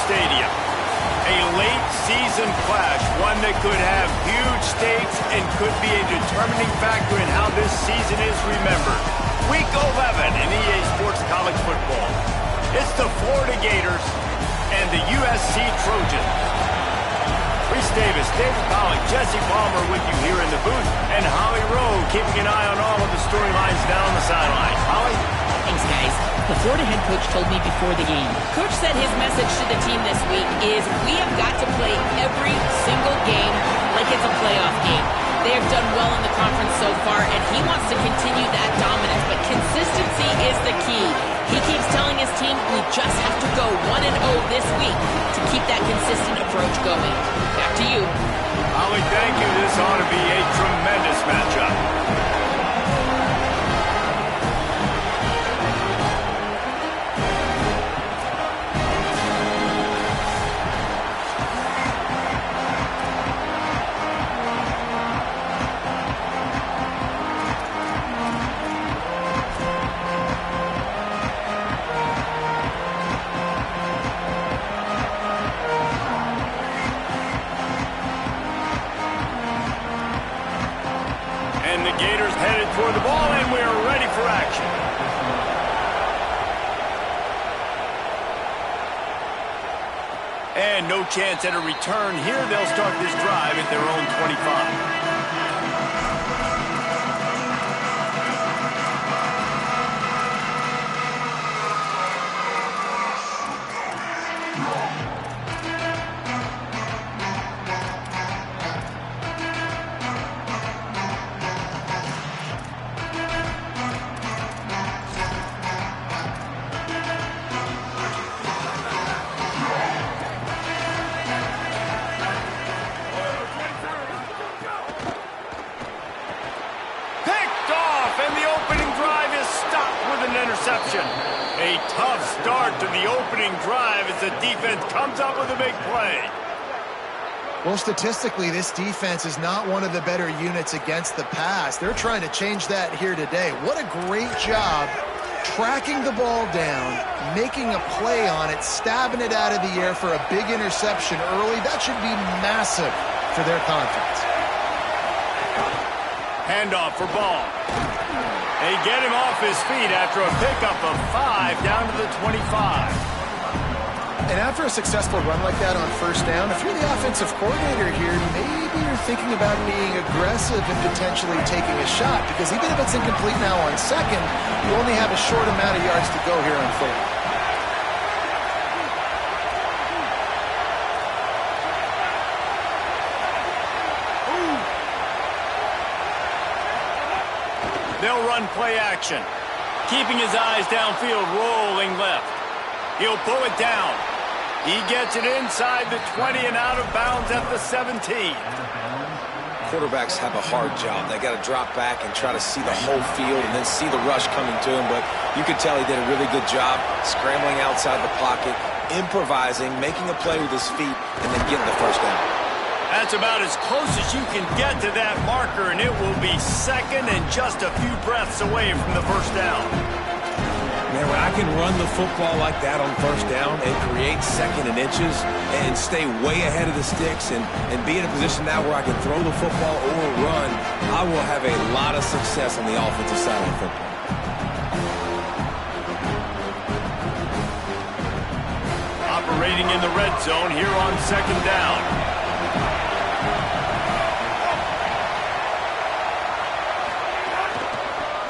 Stadium. A late-season clash, one that could have huge stakes and could be a determining factor in how this season is remembered. Week 11 in EA Sports College Football. It's the Florida Gators and the USC Trojans. Reese Davis, David Pollock, Jesse Palmer with you here in the booth, and Holly Rowe keeping an eye on all of the storylines down the sideline. Holly? Thanks, guys. The Florida head coach told me before the game. Coach said his message to the team this week is we have got to play every single game like it's a playoff game. They have done well in the conference so far, and he wants to continue that dominance, but consistency is the key. He keeps telling his team we just have to go 1-0 this week to keep that consistent approach going. Back to you. Holly, thank you. This ought to be a tremendous matchup. And the Gators headed toward the ball, and we're ready for action. And no chance at a return here. They'll start this drive at their own 25. Interception. A tough start to the opening drive as the defense comes up with a big play. Well, statistically, this defense is not one of the better units against the pass. They're trying to change that here today. What a great job tracking the ball down, making a play on it, stabbing it out of the air for a big interception early. That should be massive for their confidence. Handoff for Ball. They get him off his feet after a pickup of 5 down to the 25. And after a successful run like that on first down, if you're the offensive coordinator here, maybe you're thinking about being aggressive and potentially taking a shot, because even if it's incomplete now on second, you only have a short amount of yards to go here on third. They'll run play action. Keeping his eyes downfield, rolling left. He'll pull it down. He gets it inside the 20 and out of bounds at the 17. Quarterbacks have a hard job. They got to drop back and try to see the whole field and then see the rush coming to him. But you could tell he did a really good job scrambling outside the pocket, improvising, making a play with his feet, and then getting the first down. That's about as close as you can get to that marker, and it will be second and just a few breaths away from the first down. Man, when I can run the football like that on first down and create second and inches and stay way ahead of the sticks and be in a position now where I can throw the football or run, I will have a lot of success on the offensive side of the football. Operating in the red zone here on second down.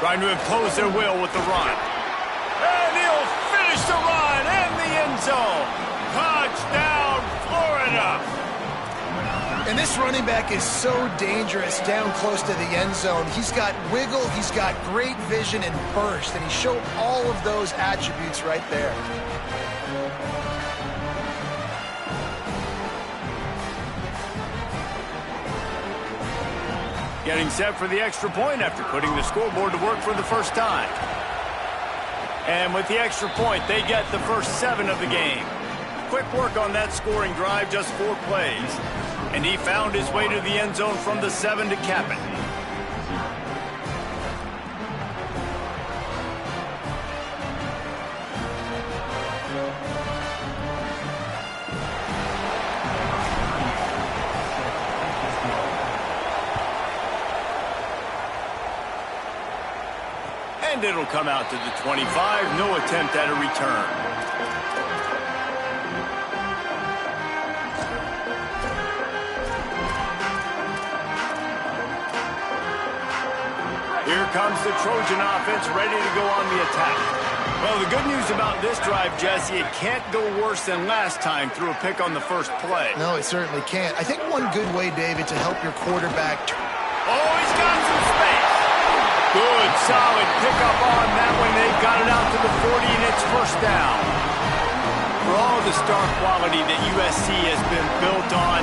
Trying to impose their will with the run. And he'll finish the run in the end zone. Touchdown, Florida. And this running back is so dangerous down close to the end zone. He's got wiggle, he's got great vision and burst, and he showed all of those attributes right there. Getting set for the extra point after putting the scoreboard to work for the first time. And with the extra point, they get the first 7 of the game. Quick work on that scoring drive, just 4 plays. And he found his way to the end zone from the 7 to cap it. And it'll come out to the 25. No attempt at a return. Here comes the Trojan offense ready to go on the attack. Well, the good news about this drive, Jesse, it can't go worse than last time through a pick on the first play. No, it certainly can't. I think one good way, David, to help your quarterback. Oh, he's got some space. Good, solid pickup on that one. They've got it out to the 40, and it's first down. For all the star quality that USC has been built on,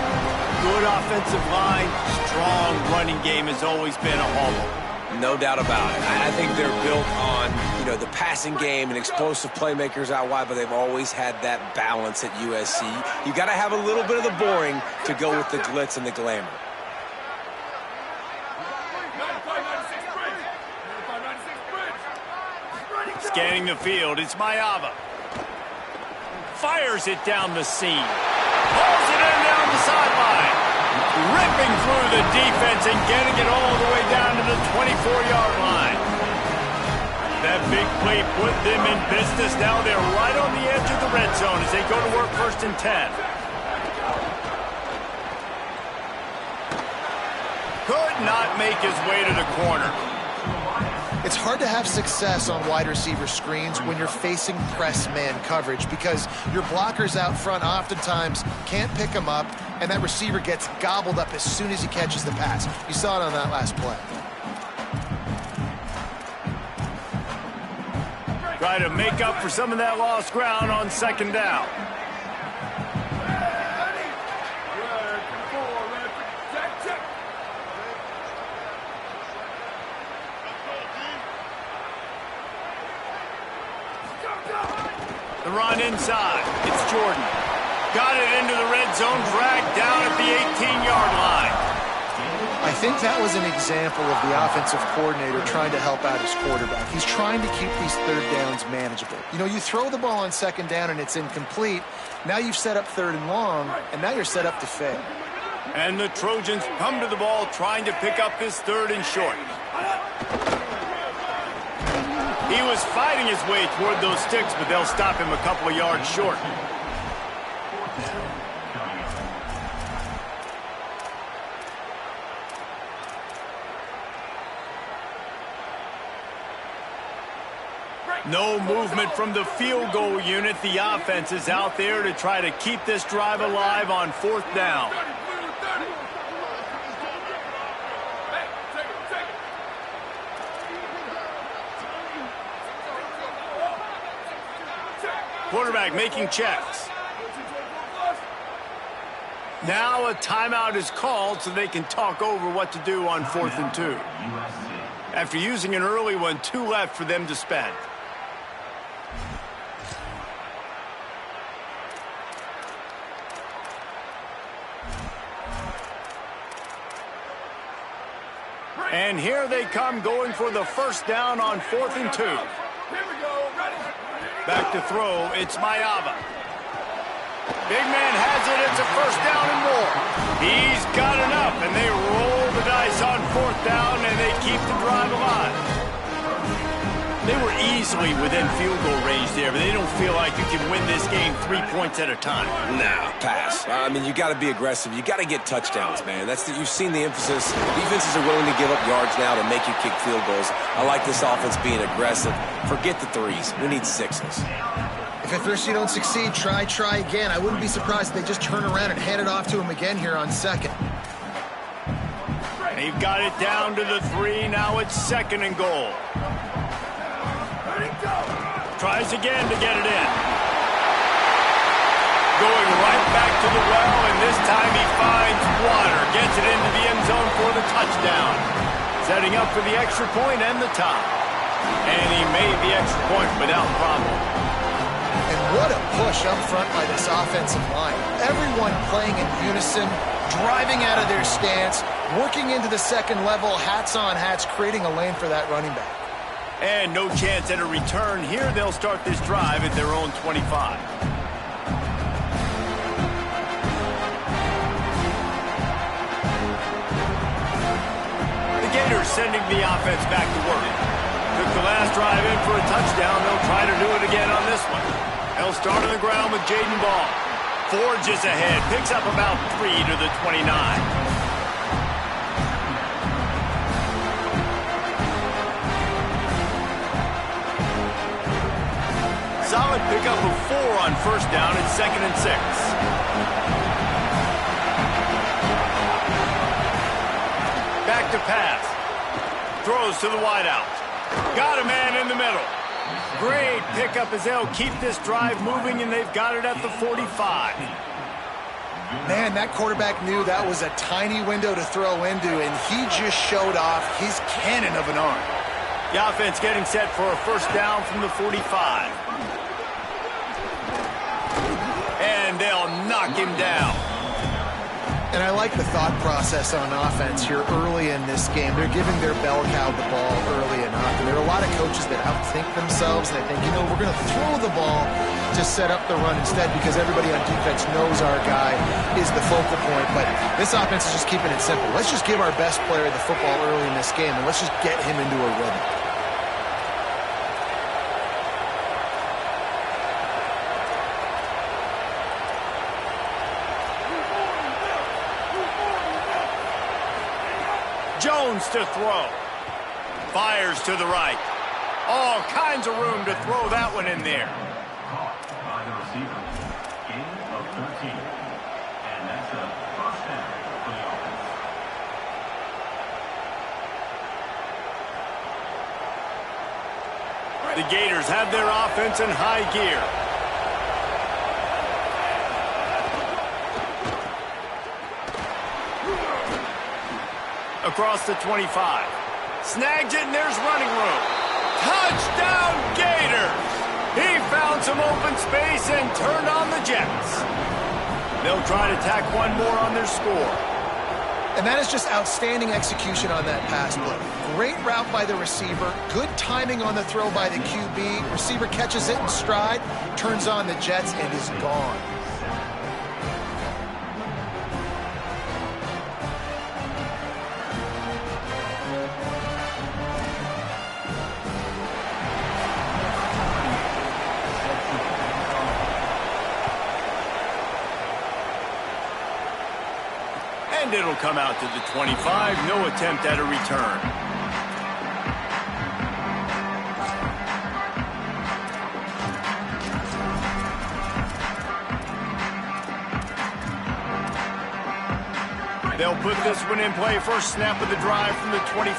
good offensive line, strong running game has always been a hallmark. No doubt about it. I think they're built on, the passing game and explosive playmakers out wide, but they've always had that balance at USC. You got to have a little bit of the boring to go with the glitz and the glamour. Scanning the field, it's Mayava. Fires it down the seam. Pulls it in down the sideline. Ripping through the defense and getting it all the way down to the 24-yard line. That big play put them in business. Now they're right on the edge of the red zone as they go to work 1st and 10. Could not make his way to the corner. It's hard to have success on wide receiver screens when you're facing press man coverage because your blockers out front oftentimes can't pick them up, and that receiver gets gobbled up as soon as he catches the pass. You saw it on that last play. Try to make up for some of that lost ground on 2nd down. The run inside. It's Jordan. Got it into the red zone, dragged down at the 18-yard line. I think that was an example of the offensive coordinator trying to help out his quarterback. He's trying to keep these 3rd downs manageable. You throw the ball on 2nd down and it's incomplete. Now you've set up 3rd and long, and now you're set up to fail. And the Trojans come to the ball trying to pick up this 3rd and short. He was fighting his way toward those sticks, but they'll stop him a couple of yards short. No movement from the field goal unit. The offense is out there to try to keep this drive alive on 4th down. Quarterback making checks. Now a timeout is called so they can talk over what to do on 4th and 2. After using an early one, 2 left for them to spend. And here they come going for the 1st down on 4th and 2. Back to throw, it's Mayava. Big man has it, it's a 1st down and more. He's got enough, and they roll the dice on 4th down, and they keep the drive alive. They were easily within field goal range there, but they don't feel like you can win this game 3 points at a time. Nah, pass. You got to be aggressive. You got to get touchdowns, man. You've seen the emphasis. Defenses are willing to give up yards now to make you kick field goals. I like this offense being aggressive. Forget the 3s. We need 6s. If at first you don't succeed, try again. I wouldn't be surprised if they just turn around and hand it off to him again here on 2nd. They've got it down to the 3. Now it's 2nd and goal. Tries again to get it in. Going right back to the well, and this time he finds water. Gets it into the end zone for the touchdown. Setting up for the extra point and the tie. And he made the extra point without problem. And what a push up front by this offensive line. Everyone playing in unison, driving out of their stance, working into the 2nd level, hats on hats, creating a lane for that running back. And no chance at a return. Here they'll start this drive at their own 25. The Gators sending the offense back to work. The Took the last drive in for a touchdown. They'll try to do it again on this one. They'll start on the ground with Jaden Ball. Forges ahead. Picks up about 3 to the 29. Solid pickup of 4 on first down and 2nd and 6. Back to pass. Throws to the wideout. Got a man in the middle. Great pickup as they'll keep this drive moving, and they've got it at the 45. Man, that quarterback knew that was a tiny window to throw into, and he just showed off his cannon of an arm. The offense getting set for a first down from the 45. And they'll knock him down. And I like the thought process on offense here early in this game. They're giving their bell cow the ball early enough. And there are a lot of coaches that outthink themselves, and they think, you know, we're going to throw the ball to set up the run instead because everybody on defense knows our guy is the focal point. But this offense is just keeping it simple. Let's just give our best player the football early in this game, and let's just get him into a rhythm. Jones to throw. Fires to the right. All kinds of room to throw that one in there. Caught by the receiver. Gain of 13. And that's a first down for the offense. The Gators have their offense in high gear. Across the 25. Snags it, and there's running room. Touchdown, Gators! He found some open space and turned on the Jets. They'll try to tack one more on their score. And that is just outstanding execution on that pass play. Great route by the receiver. Good timing on the throw by the QB. Receiver catches it in stride, turns on the Jets, and is gone. And it'll come out to the 25. No attempt at a return. They'll put this one in play. First snap of the drive from the 25.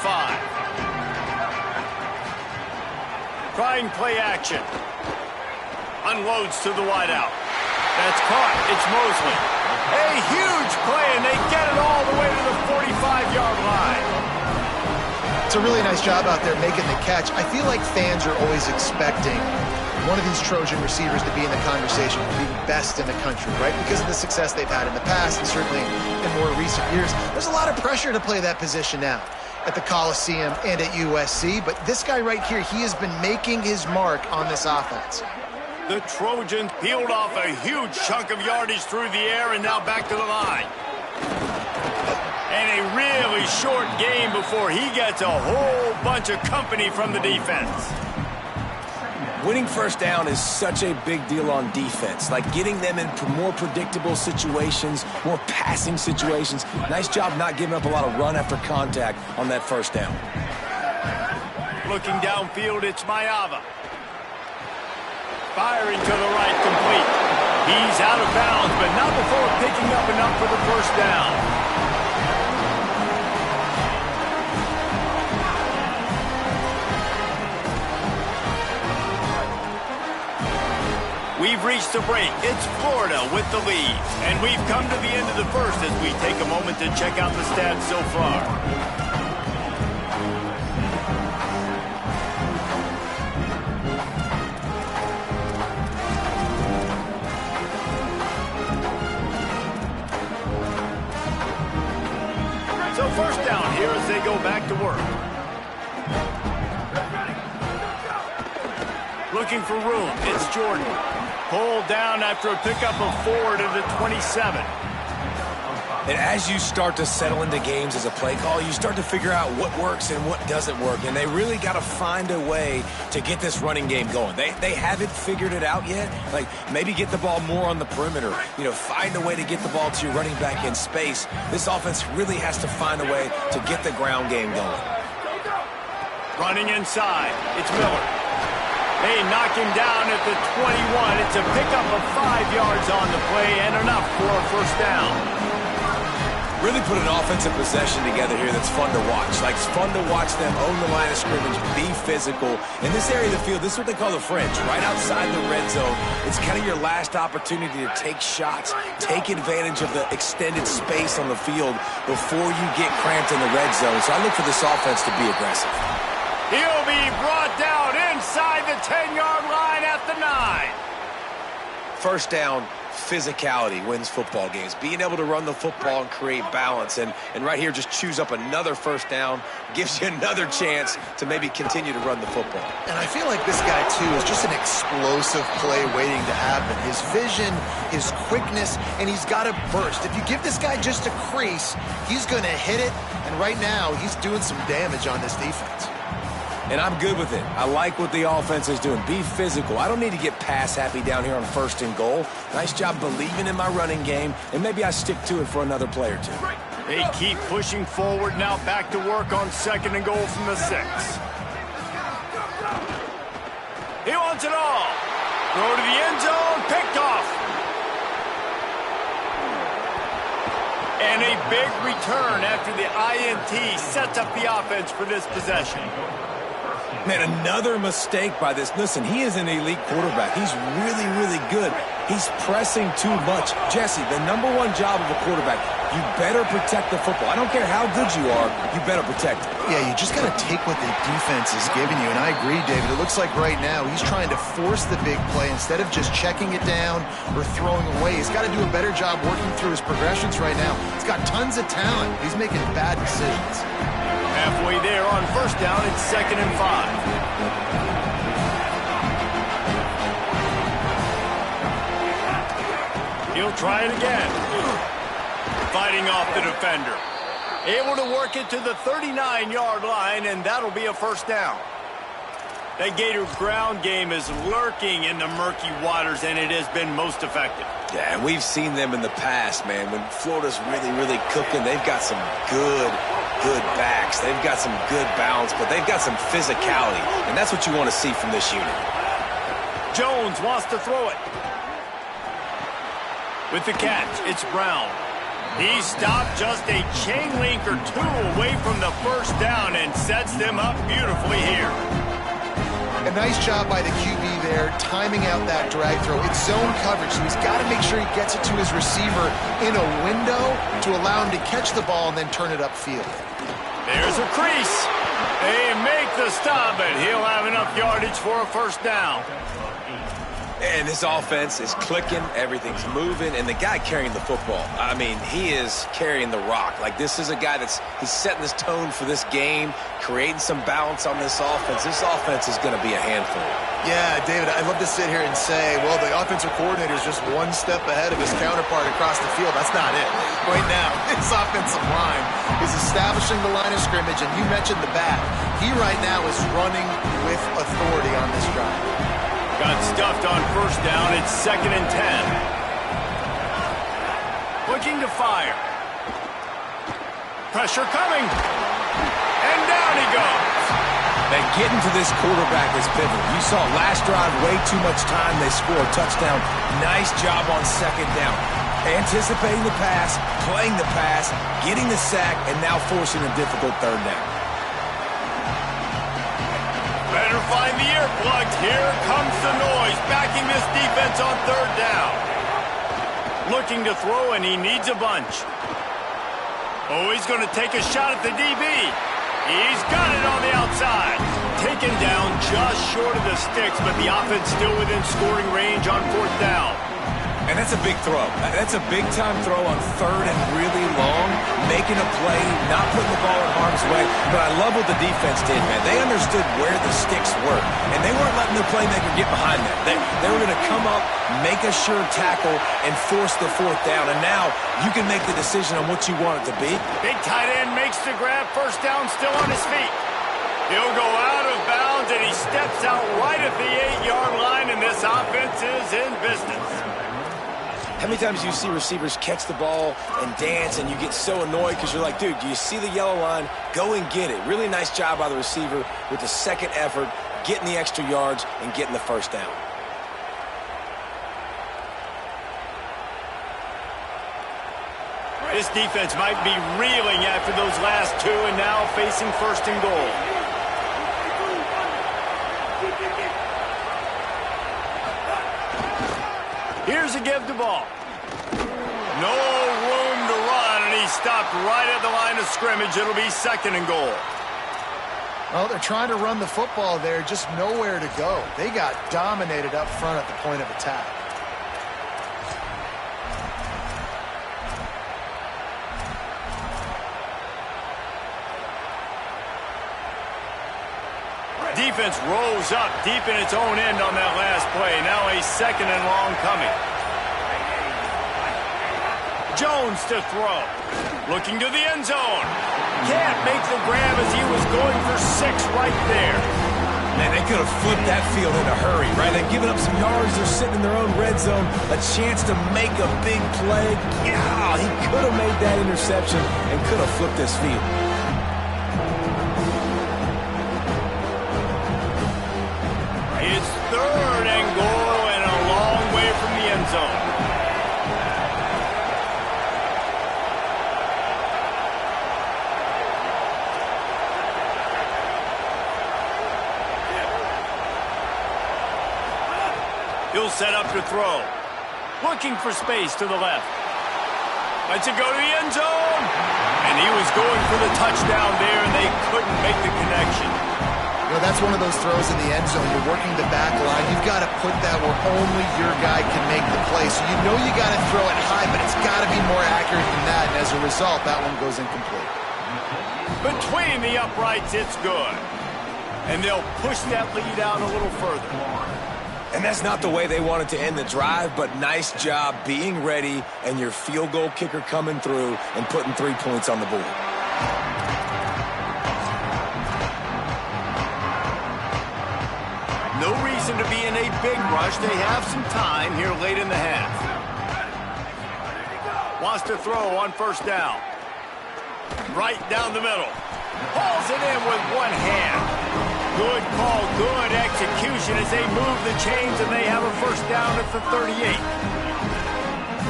Trying play action. Unloads to the wideout. That's caught. It's Mosley. A huge play, and they get it all the way to the 45-yard line. It's a really nice job out there making the catch. I feel like fans are always expecting one of these Trojan receivers to be in the conversation for being best in the country, right? Because of the success they've had in the past and certainly in more recent years. There's a lot of pressure to play that position now at the Coliseum and at USC, but this guy right here, he has been making his mark on this offense. The Trojans peeled off a huge chunk of yardage through the air and now back to the line. And a really short game before he gets a whole bunch of company from the defense. Winning first down is such a big deal on defense, like getting them into more predictable situations, more passing situations. Nice job not giving up a lot of run after contact on that first down. Looking downfield, it's Mayava. Firing to the right, complete. He's out of bounds, but not before picking up enough for the first down. We've reached the break. It's Florida with the lead. And we've come to the end of the first as we take a moment to check out the stats so far. So first down here as they go back to work. Looking for room. It's Jordan. Pulled down after a pickup of 4 to the 27. And as you start to settle into games as a play call, you start to figure out what works and what doesn't work. And they really got to find a way to get this running game going. They haven't figured it out yet. Like, maybe get the ball more on the perimeter. You know, find a way to get the ball to your running back in space. This offense really has to find a way to get the ground game going. Running inside, it's Miller. They knock him down at the 21. It's a pickup of 5 yards on the play and enough for a first down. Really put an offensive possession together here that's fun to watch. Like, it's fun to watch them own the line of scrimmage, be physical. In this area of the field, this is what they call the fringe, right outside the red zone. It's kind of your last opportunity to take shots, take advantage of the extended space on the field before you get cramped in the red zone. So I look for this offense to be aggressive. He'll be brought down inside the 10-yard line at the 9. First down, physicality wins football games. Being able to run the football and create balance. And right here, just choose up another first down, gives you another chance to maybe continue to run the football. And I feel like this guy, too, is just an explosive play waiting to happen. His vision, his quickness, and he's got a burst. If you give this guy just a crease, he's going to hit it. And right now, he's doing some damage on this defense. And I'm good with it. I like what the offense is doing. Be physical. I don't need to get pass happy down here on 1st and goal. Nice job believing in my running game, and maybe I stick to it for another play or two. They keep pushing forward now, back to work on 2nd and goal from the 6. He wants it all. Throw to the end zone, picked off. And a big return after the INT sets up the offense for this possession. Man, another mistake by this. Listen, he is an elite quarterback. He's really, really good. He's pressing too much. Jesse, the #1 job of a quarterback, you better protect the football. I don't care how good you are, you better protect it. Yeah, you just got to take what the defense is giving you. And I agree, David. It looks like right now he's trying to force the big play instead of just checking it down or throwing away. He's got to do a better job working through his progressions right now. He's got tons of talent. He's making bad decisions. Halfway there on 1st down, it's 2nd and 5. He'll try it again. Fighting off the defender. Able to work it to the 39-yard line, and that'll be a first down. That Gator ground game is lurking in the murky waters, and it has been most effective. Yeah, and we've seen them in the past, man. When Florida's really, really cooking, they've got some good backs. They've got some good balance, but they've got some physicality, and that's what you want to see from this unit. Jones wants to throw it. With the catch, it's Brown. He stopped just a chain link or two away from the first down and sets them up beautifully here. A nice job by the QB there, timing out that drag throw. It's zone coverage, so he's got to make sure he gets it to his receiver in a window to allow him to catch the ball and then turn it upfield. There's a crease. They make the stop, but he'll have enough yardage for a first down. And this offense is clicking, everything's moving, and the guy carrying the football, I mean, he is carrying the rock. Like, this is a guy he's setting this tone for this game, creating some balance on this offense. This offense is going to be a handful. Yeah, David, I'd love to sit here and say, well, the offensive coordinator is just one step ahead of his counterpart across the field. That's not it. Right now, this offensive line is establishing the line of scrimmage, and you mentioned the back. He right now is running with authority on this drive. Got stuffed on first down. It's 2nd and 10. Looking to fire. Pressure coming. And down he goes. And getting to this quarterback is pivotal. You saw last drive, way too much time. They score a touchdown. Nice job on 2nd down. Anticipating the pass, playing the pass, getting the sack, and now forcing a difficult 3rd down. Better find the earplugs. Here comes the noise, backing this defense on 3rd down. Looking to throw, and he needs a bunch. Oh, he's going to take a shot at the DB. He's got it on the outside. Taken down just short of the sticks, but the offense still within scoring range on 4th down. And that's a big throw. That's a big-time throw on third and really long, making a play, not putting the ball in harm's way. But I love what the defense did, man. They understood where the sticks were, and they weren't letting their playmaker get behind them. They were going to come up, make a sure tackle, and force the fourth down. And now you can make the decision on what you want it to be. Big tight end makes the grab. First down, still on his feet. He'll go out of bounds, and he steps out right at the 8-yard line, and this offense is in business. How many times do you see receivers catch the ball and dance, and you get so annoyed because you're like, dude, do you see the yellow line? Go and get it. Really nice job by the receiver with the second effort, getting the extra yards and getting the first down. This defense might be reeling after those last two and now facing first and goal. Here's a give the ball. No room to run, and he stopped right at the line of scrimmage. It'll be second and goal. Well, they're trying to run the football there, just nowhere to go. They got dominated up front at the point of attack. Defense rolls up deep in its own end on that last play. Now a second and long coming. Jones to throw. Looking to the end zone. Can't make the grab as he was going for 6 right there. Man, they could have flipped that field in a hurry, right? They've given up some yards. They're sitting in their own red zone. A chance to make a big play. Yeah, he could have made that interception and could have flipped this field. It's third and goal and a long way from the end zone. He'll set up to throw. Looking for space to the left. Lets it go to the end zone. And he was going for the touchdown there, and they couldn't make the connection. You know, that's one of those throws in the end zone. You're working the back line. You've got to put that where only your guy can make the play. So you know you got to throw it high, but it's got to be more accurate than that. And as a result, that one goes incomplete. Between the uprights, it's good. And they'll push that lead out a little further. And that's not the way they wanted to end the drive, but nice job being ready and your field goal kicker coming through and putting 3 points on the board. No reason to be in a big rush. They have some time here late in the half. Wants to throw on first down. Right down the middle. Hauls it in with one hand. Good call, good execution as they move the chains, and they have a first down at the 38.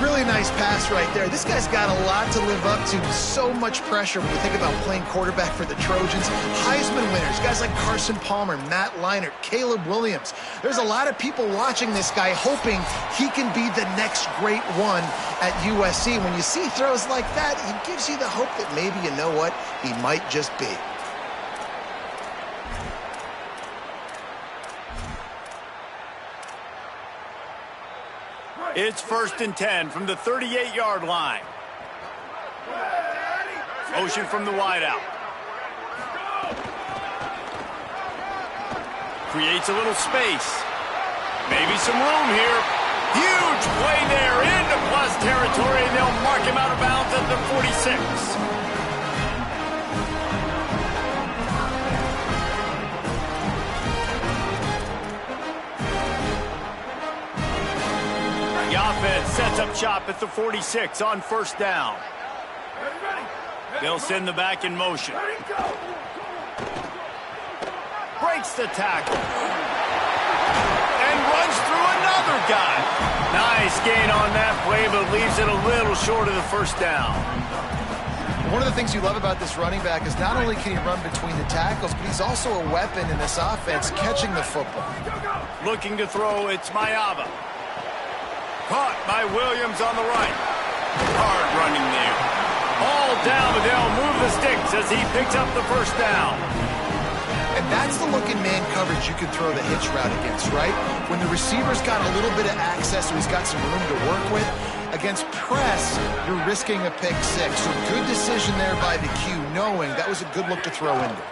Really nice pass right there. This guy's got a lot to live up to. So much pressure when you think about playing quarterback for the Trojans. Heisman winners, guys like Carson Palmer, Matt Leinart, Caleb Williams. There's a lot of people watching this guy hoping he can be the next great one at USC. When you see throws like that, it gives you the hope that maybe, you know what, he might just be. It's first and 10 from the 38-yard line. Motion from the wideout. Creates a little space. Maybe some room here. Huge play there into plus territory, and they'll mark him out of bounds at the 46. The offense sets up shop at the 46 on first down. They'll send the back in motion. Breaks the tackle. And runs through another guy. Nice gain on that play, but leaves it a little short of the first down. One of the things you love about this running back is not only can he run between the tackles, but he's also a weapon in this offense, catching the football. Looking to throw, it's Mayava. Caught by Williams on the right. Hard running there. All down, but they'll move the sticks as he picks up the first down. And that's the look in man coverage you can throw the hitch route against, right? When the receiver's got a little bit of access, so he's got some room to work with. Against press, you're risking a pick six. So good decision there by the Q, knowing that was a good look to throw into.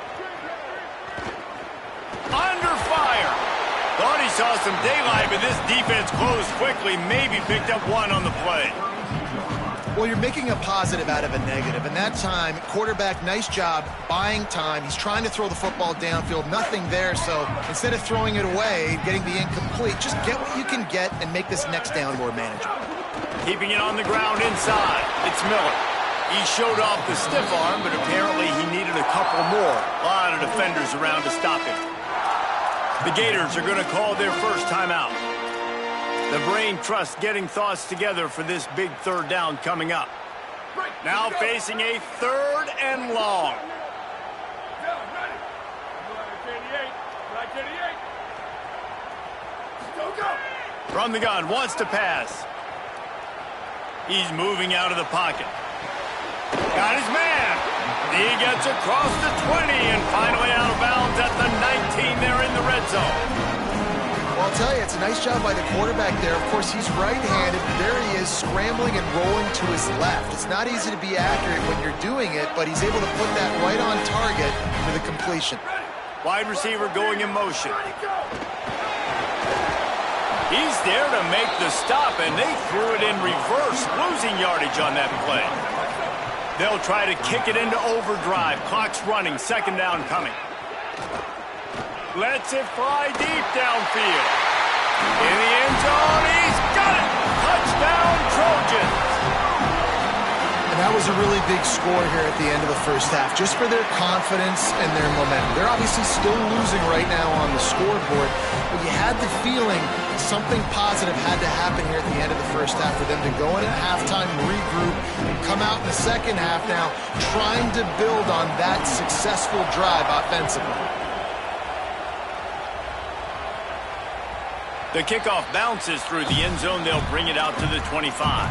Under fire. Thought he saw some daylight, but this defense closed quickly, maybe picked up one on the play. Well, you're making a positive out of a negative, and that time, quarterback, nice job buying time. He's trying to throw the football downfield, nothing there, so instead of throwing it away, getting the incomplete, just get what you can get and make this next down more manageable. Keeping it on the ground inside, it's Miller. He showed off the stiff arm, but apparently he needed a couple more. A lot of defenders around to stop him. The Gators are going to call their first timeout. The brain trust getting thoughts together for this big third down coming up. Now facing a third and long. From the gun, wants to pass. He's moving out of the pocket. Got his man. He gets across the 20 and finally out of bounds at the 19 there in the red zone. Well, I'll tell you, it's a nice job by the quarterback there. Of course, he's right-handed. There he is, scrambling and rolling to his left. It's not easy to be accurate when you're doing it, but he's able to put that right on target for the completion. Wide receiver going in motion. He's there to make the stop, and they threw it in reverse, losing yardage on that play. They'll try to kick it into overdrive. Clock's running, second down coming. Lets it fly deep downfield. In the end zone, he's got it! Touchdown, Trojans! And that was a really big score here at the end of the first half, just for their confidence and their momentum. They're obviously still losing right now on the scoreboard, but you had the feeling something positive had to happen here at the end of the first half for them to go in at halftime, regroup, and come out in the second half now trying to build on that successful drive offensively. The kickoff bounces through the end zone. They'll bring it out to the 25.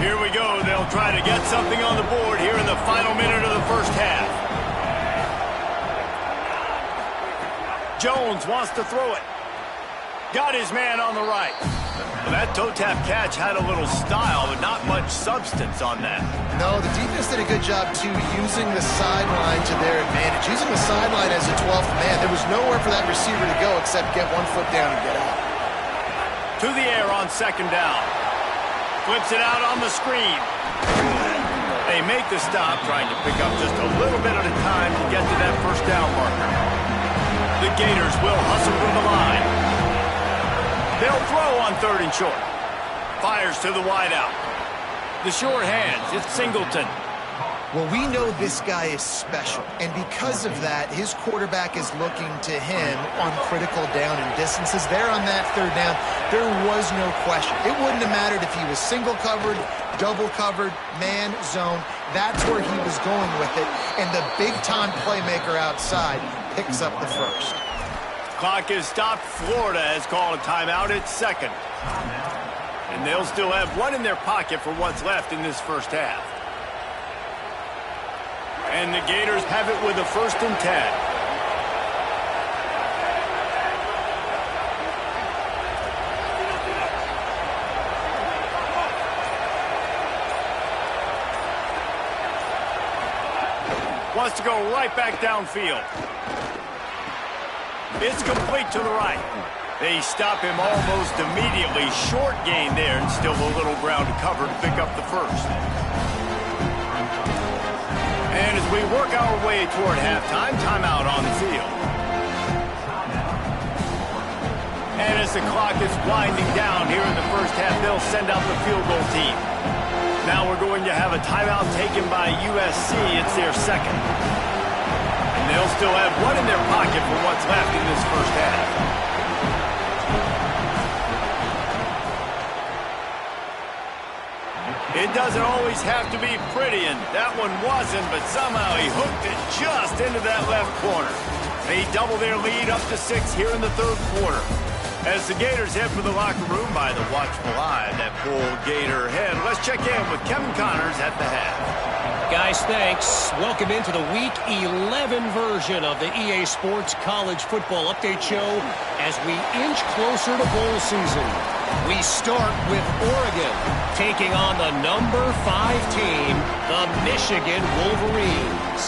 Here we go. They'll try to get something on the board here in the final minute of the first half. Jones wants to throw it. Got his man on the right. Well, that toe-tap catch had a little style, but not much substance on that. No, the defense did a good job, too, using the sideline to their advantage. Using the sideline as a 12th man. There was nowhere for that receiver to go except get one foot down and get out. To the air on second down. Flips it out on the screen. They make the stop, trying to pick up just a little bit at a time to get to that first down marker. The Gators will hustle from the line. They'll throw on third and short. Fires to the wideout. The short hands, it's Singleton. Well, we know this guy is special, and because of that, his quarterback is looking to him on critical down and distances. There on that third down, there was no question. It wouldn't have mattered if he was single covered, double covered, man, zone. That's where he was going with it, and the big-time playmaker outside picks up the first. Clock is stopped. Florida has called a timeout at second. And they'll still have one in their pocket for what's left in this first half. And the Gators have it with a 1st and 10. Wants to go right back downfield. It's complete to the right. They stop him almost immediately. Short gain there, and still a little ground to cover to pick up the first. And as we work our way toward halftime, timeout on the field. And as the clock is winding down here in the first half, they'll send out the field goal team. Now we're going to have a timeout taken by USC. It's their second. And they'll still have one in their pocket for what's left in this first half. It doesn't always have to be pretty, and that one wasn't, but somehow he hooked it just into that left corner. They double their lead up to 6 here in the third quarter. As the Gators head for the locker room by the watchful eye of that full Gator head, let's check in with Kevin Connors at the head. Guys, thanks. Welcome into the Week 11 version of the EA Sports College Football Update Show as we inch closer to bowl season. We start with Oregon taking on the number 5 team, the Michigan Wolverines.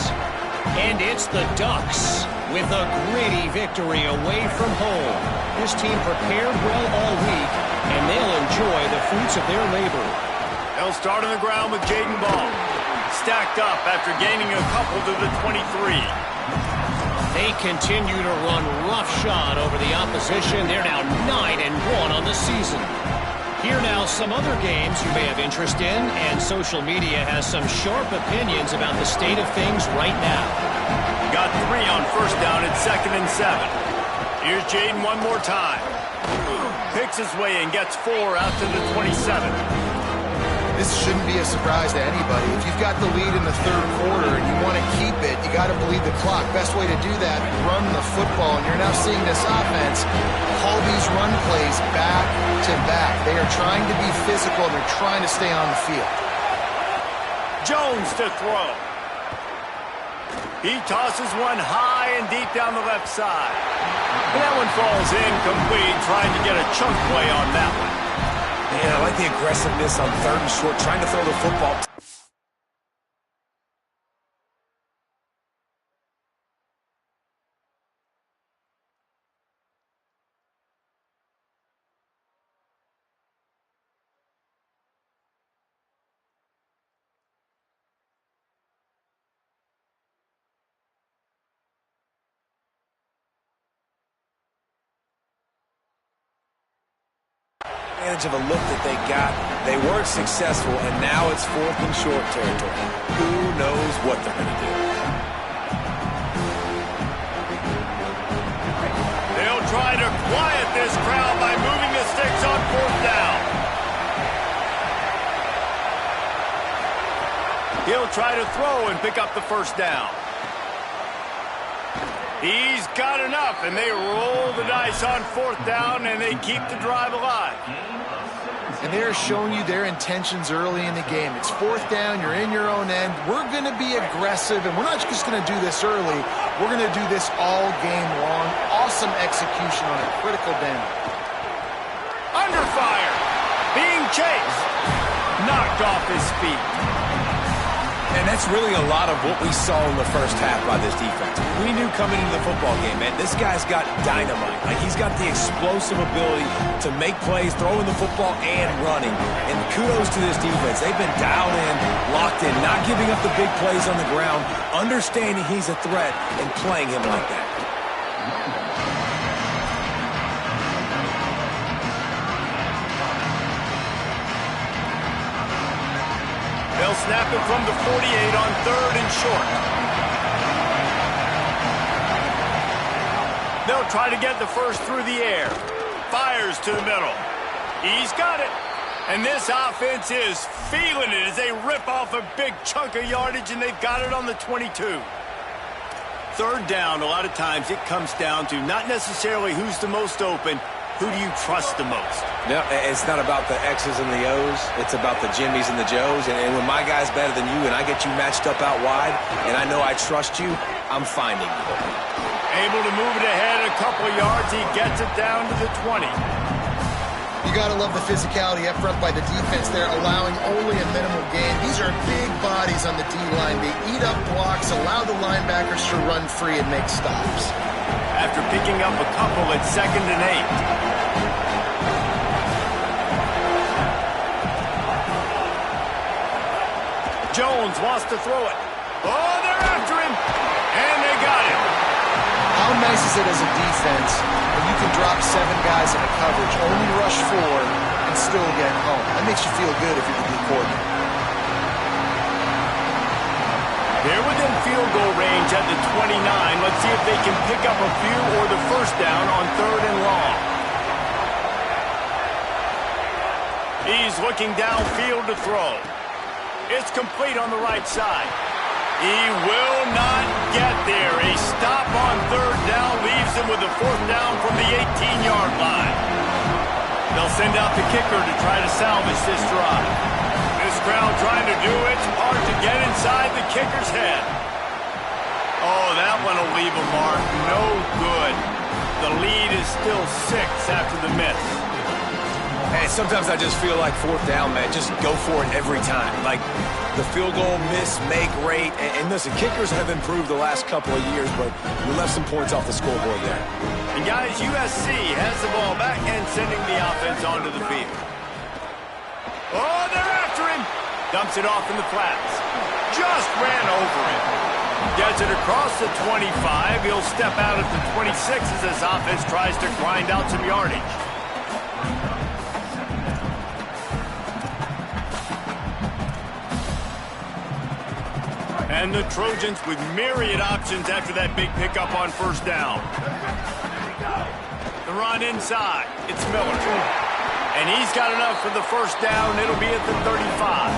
And it's the Ducks with a gritty victory away from home. This team prepared well all week, and they'll enjoy the fruits of their labor. They'll start on the ground with Jaden Ball. Stacked up after gaining a couple to the 23. They continue to run roughshod over the opposition. They're now 9-1 on the season. Here now some other games you may have interest in, and social media has some sharp opinions about the state of things right now. Got 3 on first down at 2nd and 7. Here's Jaden one more time. Picks his way and gets 4 out to the 27. This shouldn't be a surprise to anybody. If you've got the lead in the third quarter and you want to keep it, you got to bleed the clock. Best way to do that, run the football. And you're now seeing this offense call these run plays back to back. They are trying to be physical and they're trying to stay on the field. Jones to throw. He tosses one high and deep down the left side. And that one falls incomplete, trying to get a chunk play on that one. Man, I like the aggressiveness on 3rd and short, trying to throw the football. Of a look that they got. They weren't successful, and now it's 4th and short territory. Who knows what they're going to do? They'll try to quiet this crowd by moving the sticks on 4th down. He'll try to throw and pick up the first down. He's got enough, and they roll the dice on 4th down, and they keep the drive alive. And they're showing you their intentions early in the game. It's 4th down, you're in your own end. We're going to be aggressive, and we're not just going to do this early. We're going to do this all game long. Awesome execution on a critical down. Under fire, being chased, knocked off his feet. And that's really a lot of what we saw in the first half by this defense. We knew coming into the football game, man, this guy's got dynamite. Like, he's got the explosive ability to make plays, throwing the football and running. And kudos to this defense. They've been dialed in, locked in, not giving up the big plays on the ground, understanding he's a threat and playing him like that. They'll snap it from the 48 on 3rd and short. They'll try to get the first through the air. Fires to the middle. He's got it. And this offense is feeling it as they rip off a big chunk of yardage, and they've got it on the 22. 3rd down, a lot of times it comes down to not necessarily who's the most open, who do you trust the most? No, it's not about the X's and the O's. It's about the Jimmies and the Joes. And when my guy's better than you and I get you matched up out wide and I know I trust you, I'm finding you. Able to move it ahead a couple of yards. He gets it down to the 20. You got to love the physicality up front by the defense there, allowing only a minimal gain. These are big bodies on the D-line. They eat up blocks, allow the linebackers to run free and make stops. After picking up a couple at 2nd and 8. Jones wants to throw it. Oh, they're after him. And they got him. How nice is it as a defense when you can drop 7 guys in a coverage, only rush 4, and still get home? That makes you feel good if you're the D coordinator. They're within field goal range at the 29. Let's see if they can pick up a few or the first down on 3rd and long. He's looking downfield to throw. It's complete on the right side. He will not get there. A stop on third down leaves him with a fourth down from the 18-yard line. They'll send out the kicker to try to salvage this drive. This crowd trying to do its part to get inside the kicker's head. Oh, that one will leave a mark. No good. The lead is still 6 after the miss. Hey, sometimes I just feel like fourth down, man. Just go for it every time. Like the field goal, miss, make, rate. And listen, kickers have improved the last couple of years, but we left some points off the scoreboard there. And guys, USC has the ball back and sending the offense onto the field. Oh, they're after him. Dumps it off in the flats. Just ran over it. Gets it across the 25. He'll step out at the 26 as this offense tries to grind out some yardage. And the Trojans with myriad options after that big pickup on first down. The run inside. It's Miller. And he's got enough for the first down. It'll be at the 35.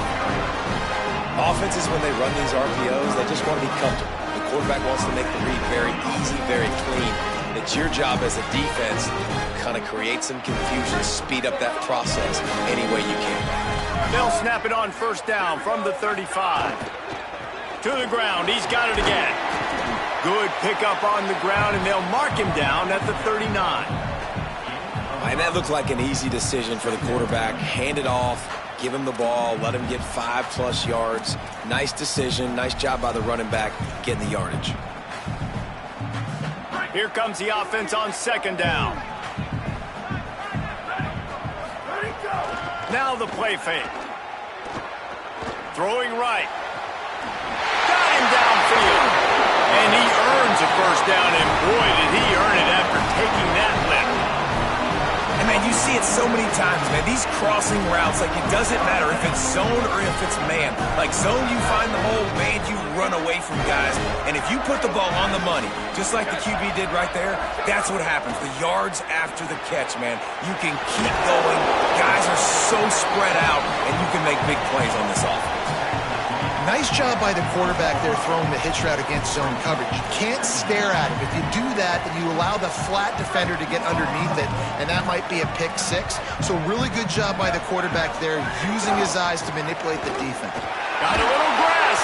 Offenses, when they run these RPOs, they just want to be comfortable. The quarterback wants to make the read very easy, very clean. It's your job as a defense to kind of create some confusion, speed up that process any way you can. They'll snap it on first down from the 35. To the ground. He's got it again. Good pickup on the ground, and they'll mark him down at the 39. And that looked like an easy decision for the quarterback. Hand it off, give him the ball, let him get 5+ yards. Nice decision. Nice job by the running back getting the yardage. Here comes the offense on second down. Now the play fake. Throwing right. Downfield. And he earns a first down, and boy, did he earn it after taking that lift. And man, you see it so many times, man. These crossing routes, like it doesn't matter if it's zone or if it's man. Like zone, you find the hole, man, you run away from guys. And if you put the ball on the money, just like the QB did right there, that's what happens. The yards after the catch, man, you can keep going. Guys are so spread out, and you can make big plays on this offense. Nice job by the quarterback there throwing the hitch route against zone coverage. You can't stare at him. If you do that, then you allow the flat defender to get underneath it, and that might be a pick 6. So really good job by the quarterback there, using his eyes to manipulate the defense. Got a little grass.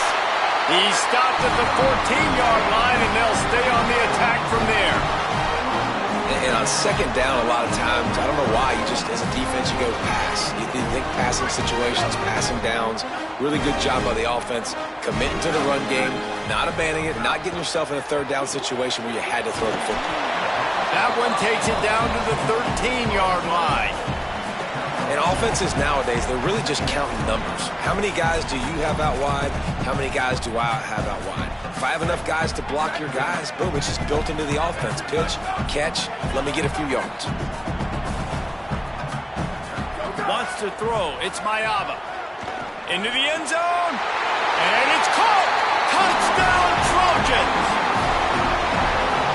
He stopped at the 14-yard line, and they'll stay on the attack from there. And on second down, a lot of times, I don't know why, you just, as a defense, you go pass. You think passing situations, passing downs. Really good job by the offense, committing to the run game, not abandoning it, not getting yourself in a third down situation where you had to throw the football. That one takes it down to the 13-yard line. And offenses nowadays, they're really just counting numbers. How many guys do you have out wide? How many guys do I have out wide? If I have enough guys to block your guys, boom, it's just built into the offense. Pitch, catch, let me get a few yards. Wants to throw. It's Mayava. Into the end zone. And it's caught. Touchdown, Trojans.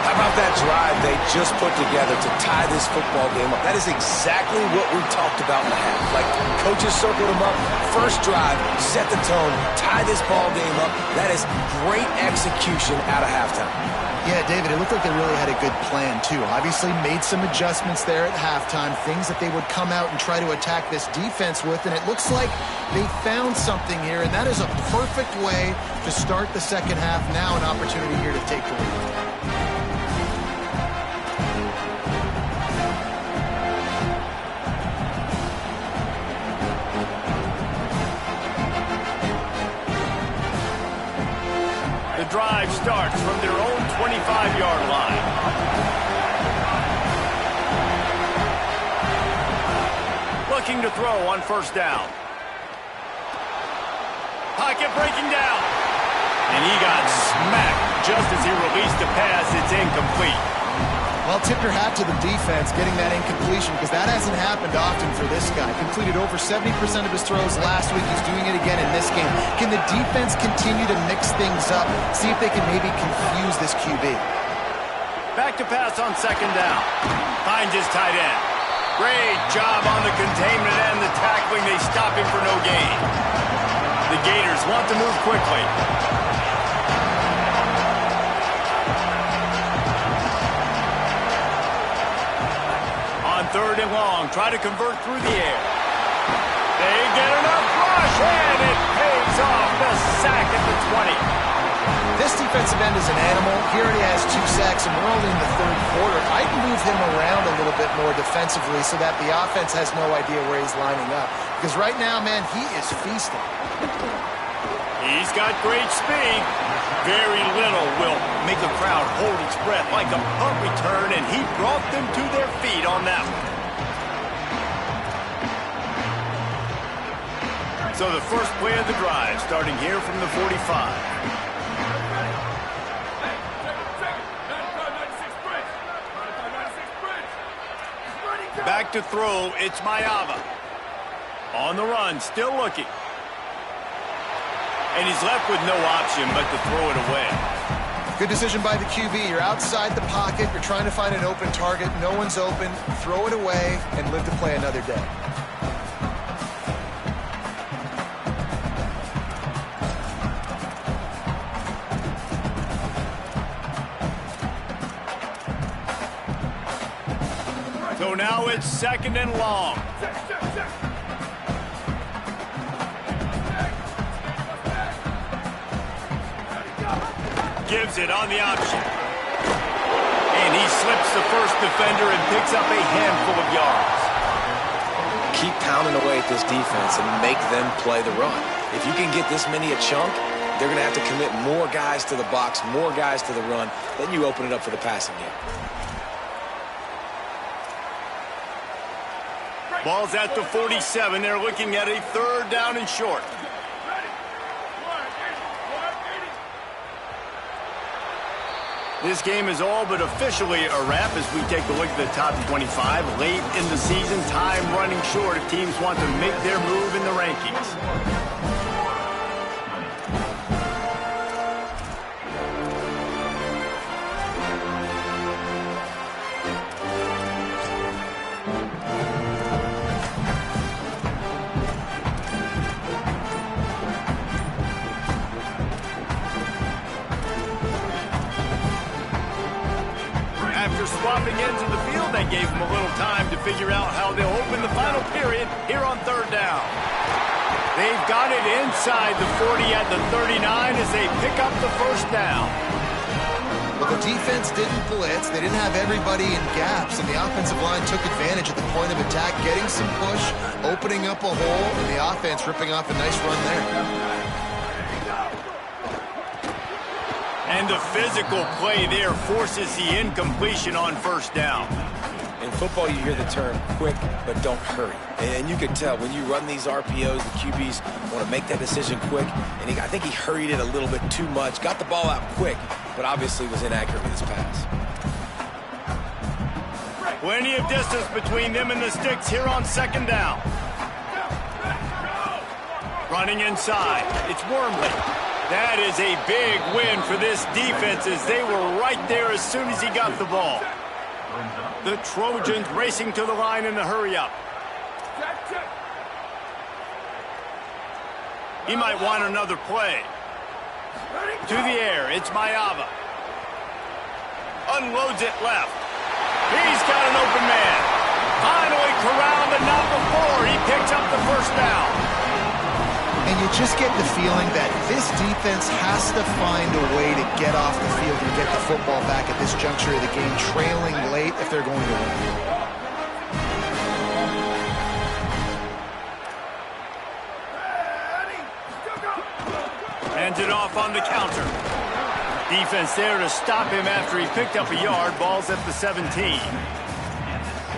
How about that drive they just put together to tie this football game up? That is exactly what we talked about in the half. Like, coaches circled them up. First drive, set the tone, tie this ball game up. That is great execution out of halftime. Yeah, David, it looked like they really had a good plan, too. Obviously made some adjustments there at halftime, things that they would come out and try to attack this defense with, and it looks like they found something here, and that is a perfect way to start the second half. Now an opportunity here to take the lead. The drive starts from their own 25-yard line. Looking to throw on first down. Pocket breaking down. And he got smacked just as he released the pass. It's incomplete. Well, tip your hat to the defense getting that incompletion, because that hasn't happened often for this guy. Completed over 70% of his throws last week. He's doing it again in this game. Can the defense continue to mix things up, see if they can maybe confuse this QB? Back to pass on second down. Finds his tight end. Great job on the containment and the tackling. They stop him for no gain. The Gators want to move quickly. On 3rd and long, try to convert through the air. They get enough rush, and it pays off. The sack at the 20. This defensive end is an animal. He already has 2 sacks, and we're only in the 3rd quarter. I'd move him around a little bit more defensively so that the offense has no idea where he's lining up. Because right now, man, he is feasting. He's got great speed. Very little will make a crowd hold its breath like a punt return, and he brought them to their feet on that one. So the first play of the drive, starting here from the 45. Back to throw, it's Mayava. On the run, still looking. And he's left with no option but to throw it away. Good decision by the QB. You're outside the pocket. You're trying to find an open target. No one's open. Throw it away and live to play another day. So now it's 2nd and long. Gives it on the option. And he slips the first defender and picks up a handful of yards. Keep pounding away at this defense and make them play the run. If you can get this many a chunk, they're going to have to commit more guys to the box, more guys to the run. Then you open it up for the passing game. Ball's at the 47. They're looking at a 3rd down and short. This game is all but officially a wrap as we take a look at the top 25. Late in the season, time running short if teams want to make their move in the rankings. Swapping ends of the field, that gave them a little time to figure out how they'll open the final period here on 3rd down. They've got it inside the 40 at the 39 as they pick up the 1st down. Well, the defense didn't blitz. They didn't have everybody in gaps, and the offensive line took advantage at the point of attack, getting some push, opening up a hole, and the offense ripping off a nice run there. And the physical play there forces the incompletion on 1st down. In football, you hear the term quick, but don't hurry. And you can tell when you run these RPOs, the QBs want to make that decision quick. And I think he hurried it a little bit too much. Got the ball out quick, but obviously was inaccurate with his pass. Plenty of distance between them and the sticks here on 2nd down. Running inside, it's Wormley. That is a big win for this defense as they were right there as soon as he got the ball. The Trojans racing to the line in the hurry-up. He might want another play. To the air, it's Mayava. Unloads it left. He's got an open man. Finally corralled, but not before he picks up the 1st down. And you just get the feeling that this defense has to find a way to get off the field and get the football back at this juncture of the game, trailing late if they're going to win. Hands it off on the counter. Defense there to stop him after he picked up a yard. Ball's at the 17.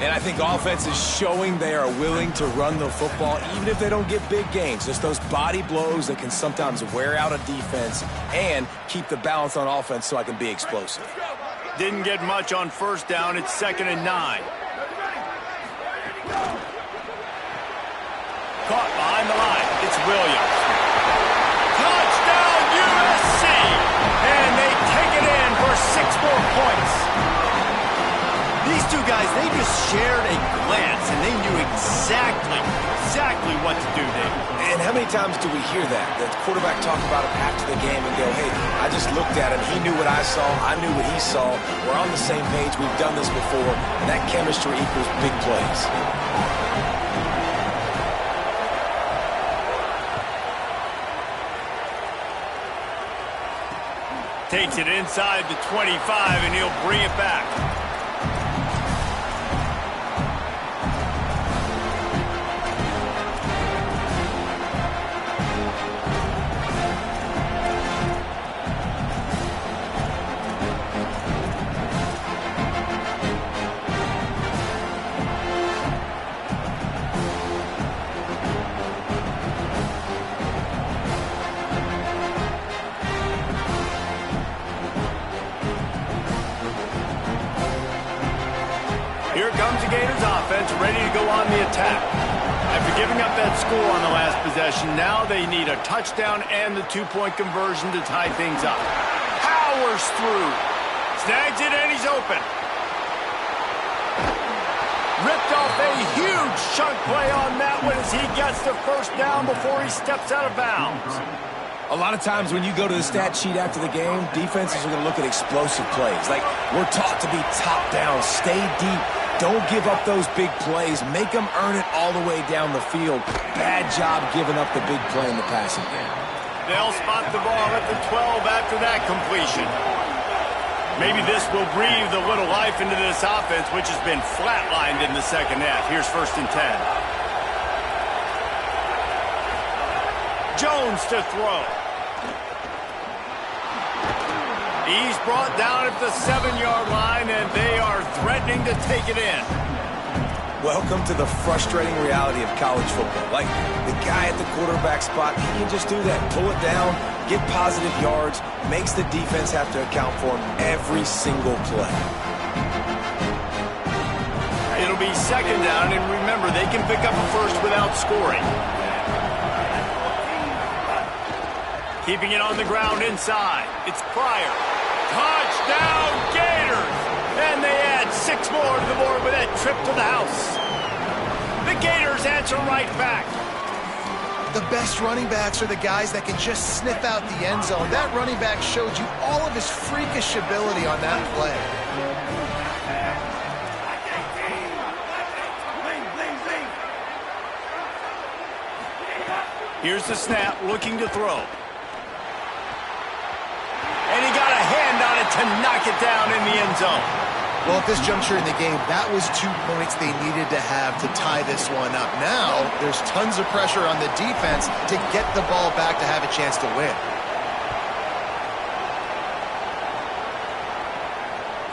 And I think offense is showing they are willing to run the football, even if they don't get big gains. Just those body blows that can sometimes wear out a defense and keep the balance on offense so I can be explosive. Didn't get much on 1st down. It's 2nd and 9. Caught behind the line. It's Williams. Touchdown, USC! And they take it in for 6 more points. The These two guys, they just shared a glance, and they knew exactly what to do there. And how many times do we hear that? The quarterback talk about him after the game and go, hey, I just looked at him. He knew what I saw. I knew what he saw. We're on the same page. We've done this before. And that chemistry equals big plays. Takes it inside the 25, and he'll bring it back. Here comes the Gators offense, ready to go on the attack. After giving up that score on the last possession, now they need a touchdown and the two-point conversion to tie things up. Powers through. Snags it, and he's open. Ripped off a huge chunk play on that one as he gets the first down before he steps out of bounds. A lot of times when you go to the stat sheet after the game, defenses are going to look at explosive plays. Like, we're taught to be top down, stay deep. Don't give up those big plays. Make them earn it all the way down the field. Bad job giving up the big play in the passing game. They'll spot the ball at the 12 after that completion. Maybe this will breathe a little life into this offense, which has been flatlined in the second half. Here's 1st and 10. Jones to throw. He's brought down at the 7-yard line, and they are threatening to take it in. Welcome to the frustrating reality of college football. Like, the guy at the quarterback spot, he can just do that. Pull it down, get positive yards, makes the defense have to account for him every single play. It'll be 2nd down, and remember, they can pick up a first without scoring. Keeping it on the ground inside. It's Pryor. Touchdown, Gators! And they add 6 more to the board with that trip to the house. The Gators answer right back. The best running backs are the guys that can just sniff out the end zone. That running back showed you all of his freakish ability on that play. Here's the snap, looking to throw. And he got a hand on it to knock it down in the end zone. Well, at this juncture in the game, that was 2 points they needed to have to tie this one up. Now, there's tons of pressure on the defense to get the ball back to have a chance to win.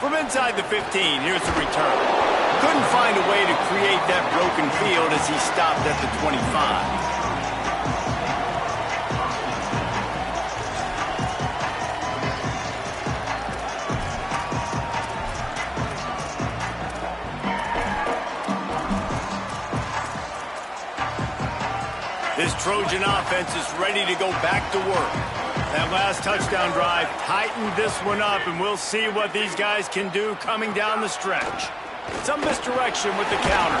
From inside the 15, here's the return. Couldn't find a way to create that broken field as he stopped at the 25. This Trojan offense is ready to go back to work. That last touchdown drive tightened this one up, and we'll see what these guys can do coming down the stretch. Some misdirection with the counter.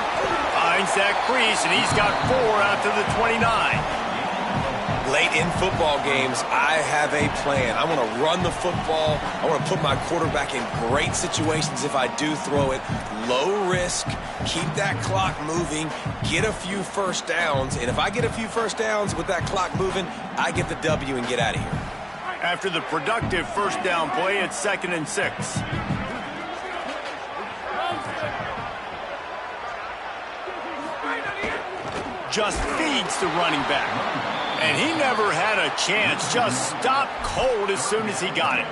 Finds that crease, and he's got 4 after the 29. Late in football games, I have a plan. I want to run the football. I want to put my quarterback in great situations if I do throw it. Low risk, keep that clock moving, get a few first downs. And if I get a few first downs with that clock moving, I get the W and get out of here. After the productive first down play, it's 2nd and 6. Just feeds the running back. And he never had a chance. Just stopped cold as soon as he got it.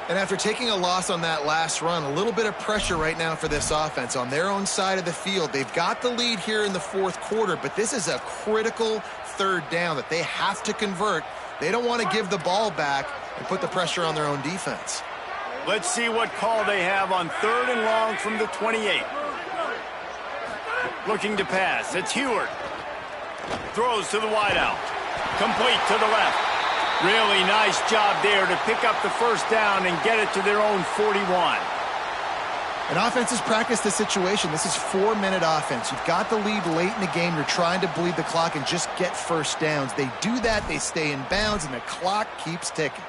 And after taking a loss on that last run, a little bit of pressure right now for this offense on their own side of the field. They've got the lead here in the 4th quarter, but this is a critical 3rd down that they have to convert. They don't want to give the ball back and put the pressure on their own defense. Let's see what call they have on 3rd and long from the 28. Looking to pass. It's Heward. Throws to the wideout. Complete to the left. Really nice job there to pick up the first down and get it to their own 41. And offenses practice the situation. This is 4-minute offense. You've got the lead late in the game. You're trying to bleed the clock and just get first downs. They do that. They stay in bounds, and the clock keeps ticking.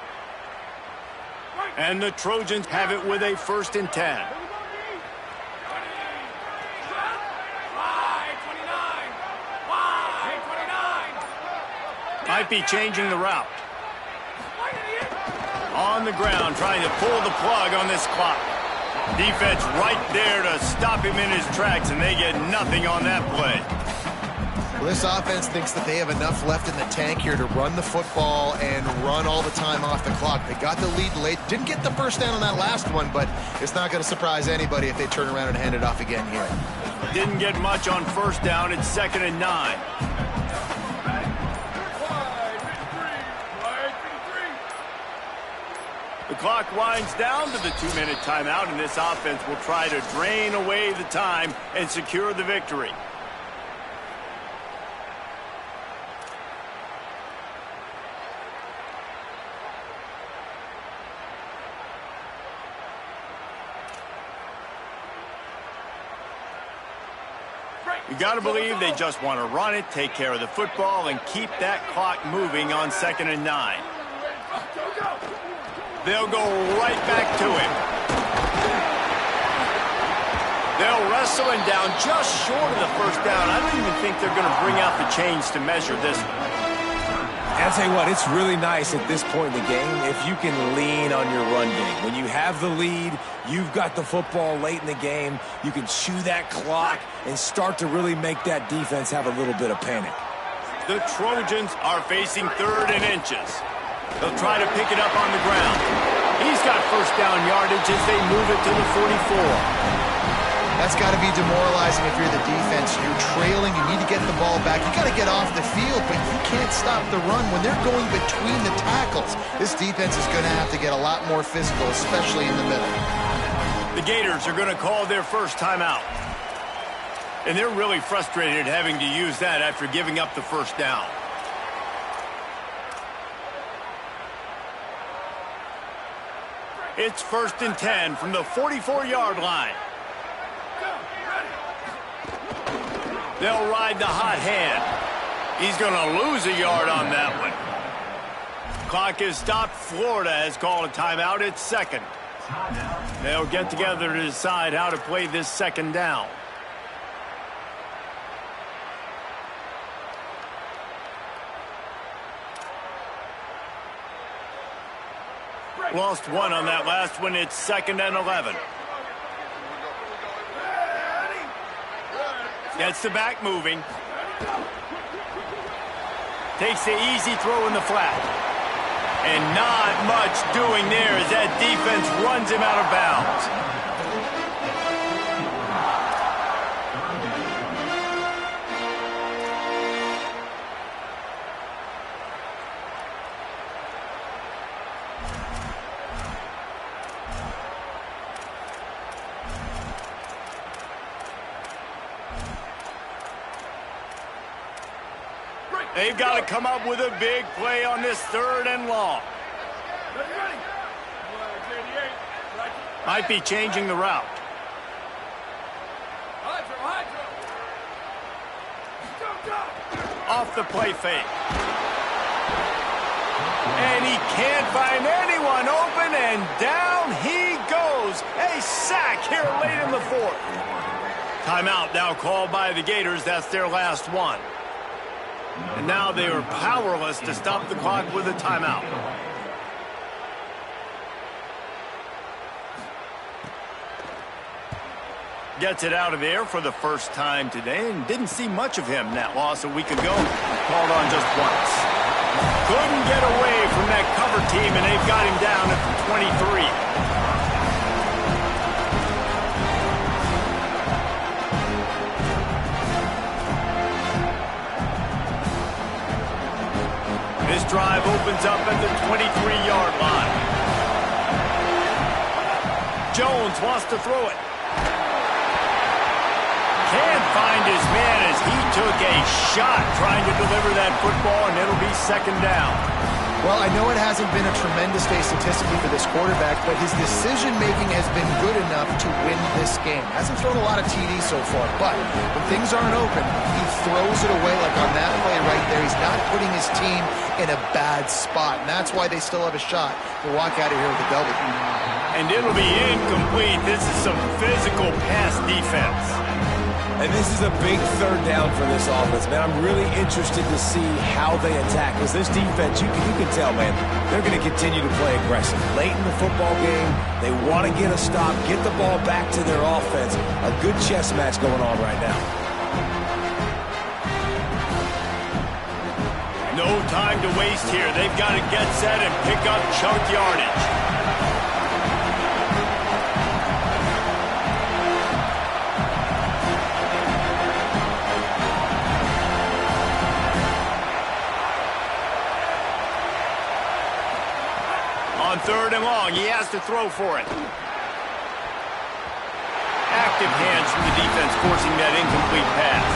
And the Trojans have it with a 1st and 10. Might be changing the route. On the ground, trying to pull the plug on this clock. Defense right there to stop him in his tracks, and they get nothing on that play. Well, this offense thinks that they have enough left in the tank here to run the football and run all the time off the clock. They got the lead late. Didn't get the first down on that last one, but it's not going to surprise anybody if they turn around and hand it off again here. Didn't get much on 1st down. It's 2nd and 9. The clock winds down to the 2-minute timeout, and this offense will try to drain away the time and secure the victory. You got to believe they just want to run it, take care of the football, and keep that clock moving on 2nd and 9. They'll go right back to him. They'll wrestle him down just short of the 1st down. I don't even think they're going to bring out the chains to measure this one. I'll tell you what, it's really nice at this point in the game if you can lean on your run game. When you have the lead, you've got the football late in the game, you can chew that clock and start to really make that defense have a little bit of panic. The Trojans are facing 3rd and inches. They'll try to pick it up on the ground. He's got 1st down yardage as they move it to the 44. That's got to be demoralizing if you're the defense. You're trailing. You need to get the ball back. You got to get off the field, but you can't stop the run when they're going between the tackles. This defense is going to have to get a lot more physical, especially in the middle. The Gators are going to call their 1st timeout. And they're really frustrated having to use that after giving up the 1st down. It's 1st and 10 from the 44-yard line. They'll ride the hot hand. He's going to lose a yard on that one. Clock is stopped. Florida has called a timeout. It's 2nd. They'll get together to decide how to play this 2nd down. Lost one on that last one. It's 2nd and 11. Gets the back moving. Takes the easy throw in the flat. And not much doing there as that defense runs him out of bounds. They've got to come up with a big play on this 3rd and long. Might be changing the route. Off the play fake. And he can't find anyone open, and down he goes. A sack here late in the 4th. Timeout now called by the Gators. That's their last one. And now they are powerless to stop the clock with a timeout. Gets it out of the air for the 1st time today and didn't see much of him in that loss a week ago. Called on just once. Couldn't get away from that cover team, and they've got him down at the 23. This drive opens up at the 23-yard line. Jones wants to throw it. Can't find his man as he took a shot trying to deliver that football, and it'll be 2nd down. Well, I know it hasn't been a tremendous day statistically for this quarterback, but his decision-making has been good enough to win this game. Hasn't thrown a lot of TDs so far, but when things aren't open, he throws it away like on that play right there. He's not putting his team in a bad spot, and that's why they still have a shot to walk out of here with a W. And it'll be incomplete. This is some physical pass defense. And this is a big third down for this offense, man. I'm really interested to see how they attack. Because this defense, you can tell, man, they're going to continue to play aggressive. Late in the football game, they want to get a stop, get the ball back to their offense. A good chess match going on right now. No time to waste here. They've got to get set and pick up chunk yardage. On third and long, he has to throw for it. Active hands from the defense forcing that incomplete pass.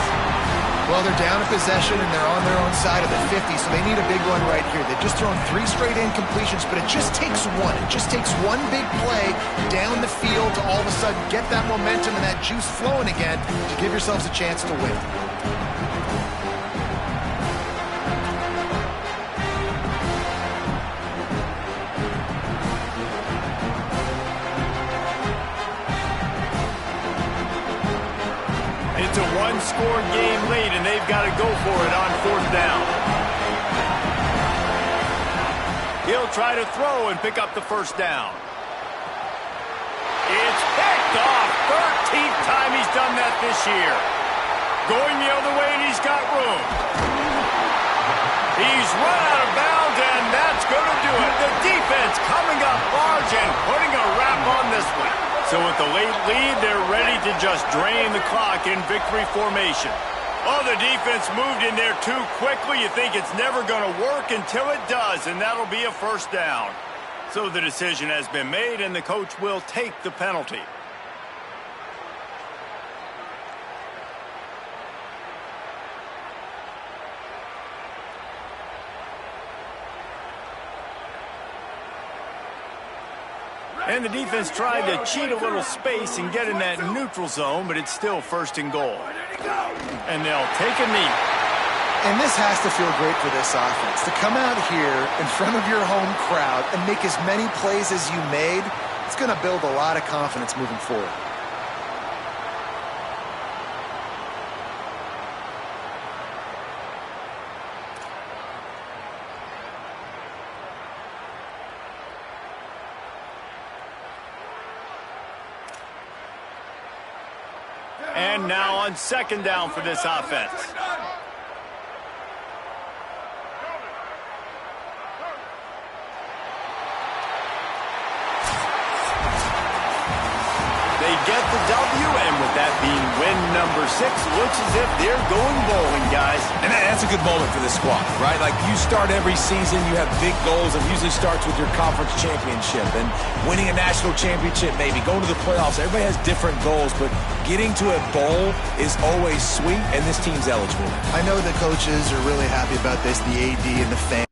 Well, they're down in possession, and they're on their own side of the 50, so they need a big one right here. They've just thrown 3 straight incompletions, but it just takes one. It just takes one big play down the field to all of a sudden get that momentum and that juice flowing again to give yourselves a chance to win. It's a one-score game late, and they've got to go for it on fourth down. He'll try to throw and pick up the first down. It's picked off. 13th time he's done that this year. Going the other way, and he's got room. He's run out of bounds, and that's going to do it. The defense coming up large and putting a wrap on this one. So with the late lead, they're ready to just drain the clock in victory formation. Oh, the defense moved in there too quickly. You think it's never going to work until it does, and that'll be a first down. So the decision has been made, and the coach will take the penalty. And the defense tried to cheat a little space and get in that neutral zone, but it's still first and goal. And they'll take a knee. And this has to feel great for this offense. To come out here in front of your home crowd and make as many plays as you made, it's going to build a lot of confidence moving forward. And now on second down for this offense. They get the W, and with that being win number 6, looks as if they're going bowling, guys. And that's a good moment for this squad, right? Like, you start every season, you have big goals. It usually starts with your conference championship and winning a national championship, maybe going to the playoffs. Everybody has different goals, but getting to a bowl is always sweet, and this team's eligible. I know the coaches are really happy about this, the AD and the fans.